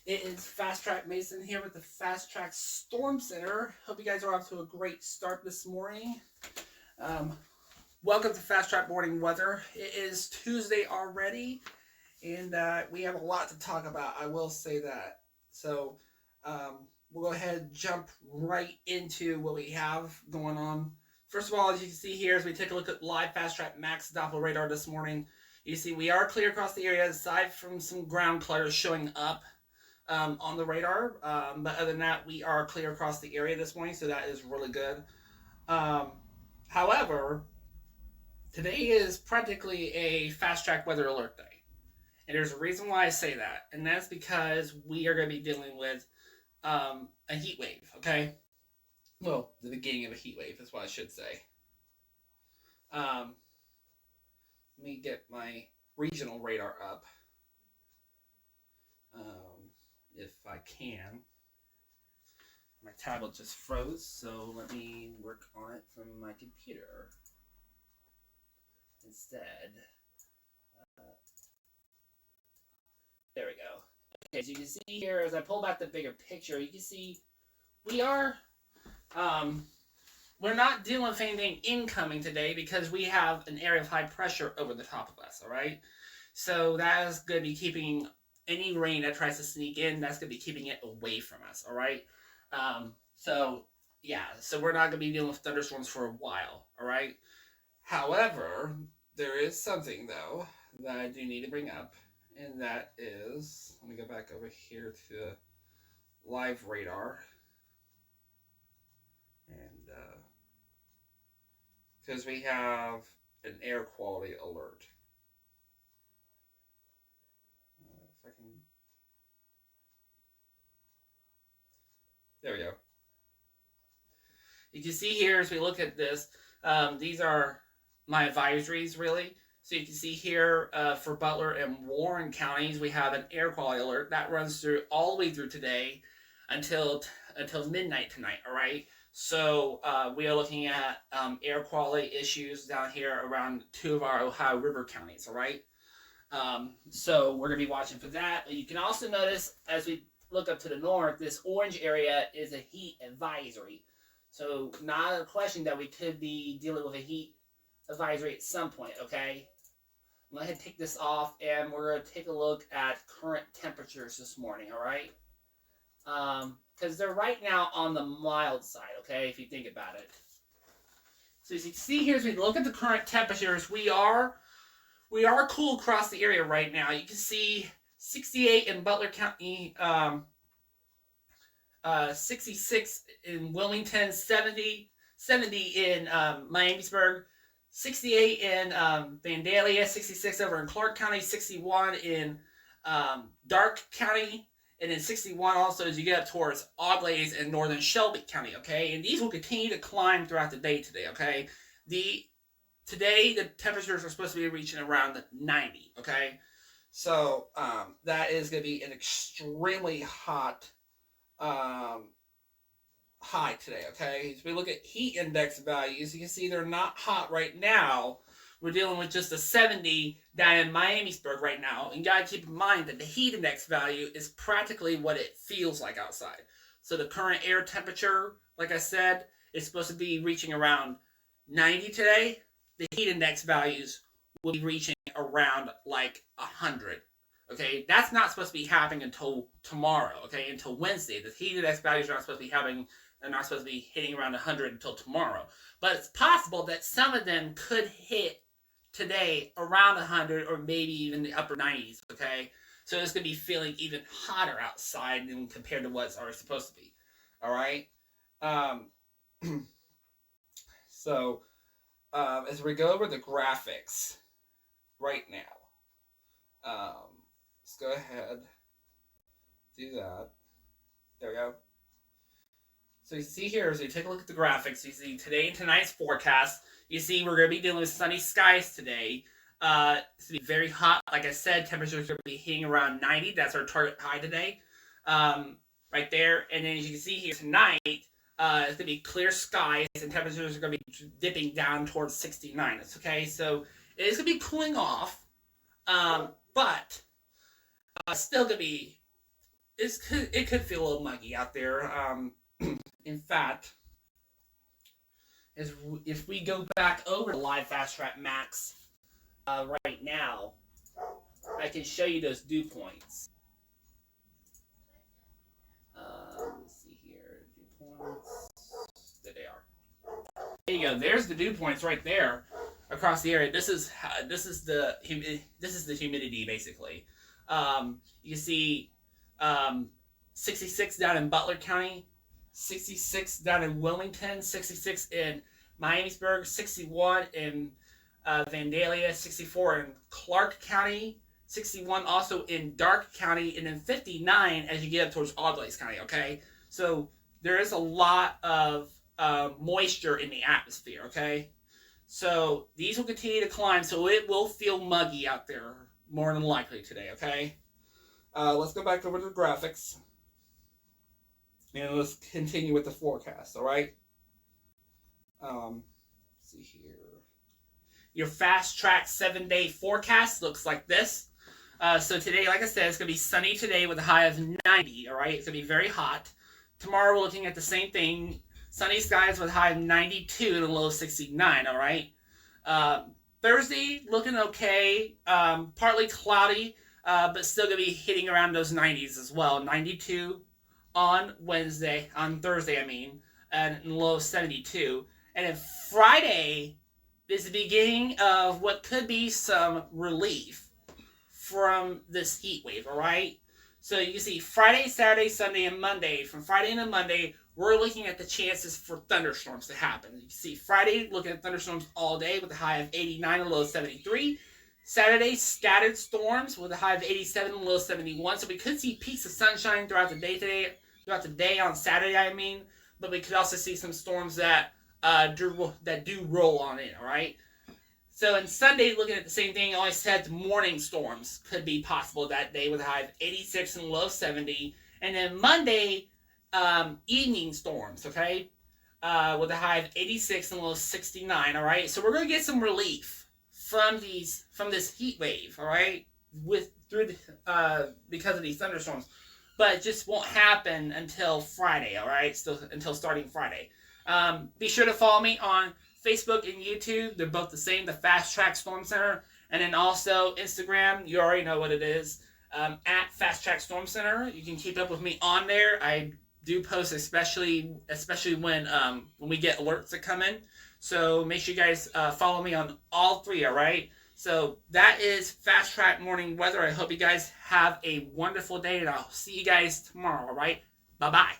It is Fast Track Mason here with the Fast Track Storm Center. Hope you guys are off to a great start this morning. Um, Welcome to Fast Track Morning Weather. It is Tuesday already, and we have a lot to talk about. I will say that. So we'll go ahead and jump right into what we have going on. First of all, as you can see here, as we take a look at live Fast Track Max Doppler radar this morning, you see we are clear across the area aside from some ground clutters showing up on the radar. But other than that, we are clear across the area this morning, so that is really good. Um, However, today is practically a fast track weather alert day. And there's a reason why I say that, and that's because we are going to be dealing with a heat wave, okay? Well, the beginning of a heat wave is what I should say. Um, Let me get my regional radar up if I can. My tablet just froze, so let me work on it from my computer instead. There we go. Okay, so you can see here, as I pull back the bigger picture, you can see we are, we're not dealing with anything incoming today because we have an area of high pressure over the top of us, all right? So that is going to be keeping any rain that tries to sneak in, that's going to be keeping it away from us, all right? So we're not going to be dealing with thunderstorms for a while, all right? However, there is something, though, that I do need to bring up, and that is, let me go back over here to live radar, and because we have an air quality alert. If I can, there we go. You can see here as we look at this, these are my advisories, really. So you can see here for Butler and Warren counties, we have an air quality alert that runs through all the way through today until midnight tonight. All right. So we are looking at air quality issues down here around two of our Ohio River counties. All right. So we're gonna be watching for that. You can also notice as we look up to the north, this orange area is a heat advisory. So not a question that we could be dealing with a heat advisory at some point, okay? I'm going to take this off and we're going to take a look at current temperatures this morning, all right? Because they're right now on the mild side, okay, if you think about it. So as you can see here, as we look at the current temperatures, we are cool across the area right now. You can see 68 in Butler County, 66 in Wilmington, 70 in Miamisburg, 68 in Vandalia, 66 over in Clark County, 61 in Darke County, and then 61 also as you get up towards Auglaize and northern Shelby County, okay? And these will continue to climb throughout the day today, okay? Today, the temperatures are supposed to be reaching around 90, okay? So that is going to be an extremely hot high today, okay? As we look at heat index values, you can see they're not hot right now. We're dealing with just a 70 down in Miamisburg right now. And you gotta keep in mind that the heat index value is practically what it feels like outside. So the current air temperature, like I said, is supposed to be reaching around 90 today. The heat index values will be reaching around like 100. Okay, that's not supposed to be happening until tomorrow. Okay, until Wednesday. The heat index values are not supposed to be happening. They're not supposed to be hitting around 100 until tomorrow. But it's possible that some of them could hit today around 100 or maybe even the upper 90s. Okay, so it's going to be feeling even hotter outside than compared to what it's already supposed to be. All right. So as we go over the graphics right now. Let's go ahead, do that. There we go. So you see here, as we take a look at the graphics, you see today and tonight's forecast. You see we're going to be dealing with sunny skies today. It's going to be very hot. Like I said, temperatures are going to be hitting around 90. That's our target high today. Right there. And then as you can see here tonight, it's going to be clear skies and temperatures are going to be dipping down towards 69. Okay, so it is going to be cooling off, but still going to be it could feel a little muggy out there. In fact, if we go back over to Live Fast Track Max right now, I can show you those dew points. Let's see here, dew points. There they are. There you go. There's the dew points right there across the area. This is the humidity basically. You can see 66 down in Butler County, 66 down in Wilmington, 66 in Miamisburg, 61 in Vandalia, 64 in Clark County, 61 also in Darke County, and then 59 as you get up towards Auglaize County, okay? So there is a lot of moisture in the atmosphere, okay? So these will continue to climb, so it will feel muggy out there more than likely today, okay? Let's go back over to the graphics. And let's continue with the forecast, all right? Let's see here. Your Fast Track 7-day forecast looks like this. So today, like I said, it's going to be sunny today with a high of 90, all right? It's going to be very hot. Tomorrow, we're looking at the same thing. Sunny skies with a high of 92 and a low of 69, all right? Thursday, looking okay. Partly cloudy, but still going to be hitting around those 90s as well. 92 on Thursday, and low 72. And then Friday is the beginning of what could be some relief from this heat wave, all right? So you can see Friday, Saturday, Sunday, and Monday. From Friday into Monday, we're looking at the chances for thunderstorms to happen. You can see Friday, looking at thunderstorms all day with a high of 89 and a low of 73. Saturday, scattered storms with a high of 87 and a low of 71. So we could see peaks of sunshine throughout the day on Saturday, but we could also see some storms that do roll on in, all right? So on Sunday, looking at the same thing, I always said morning storms could be possible that day with a high of 86 and a low of 70. And then Monday, evening storms, okay? With a high of 86 and a low of 69, all right? So we're going to get some relief from this heat wave, all right? Because of these thunderstorms. But it just won't happen until Friday, all right? Until starting Friday. Be sure to follow me on Facebook and YouTube. They're both the same, the Fast Track Storm Center. And then also Instagram, you already know what it is, at Fast Track Storm Center. You can keep up with me on there. I do post especially when we get alerts that come in. So make sure you guys follow me on all three, all right? So that is Fast Track Morning Weather. I hope you guys have a wonderful day, and I'll see you guys tomorrow, all right? Bye-bye.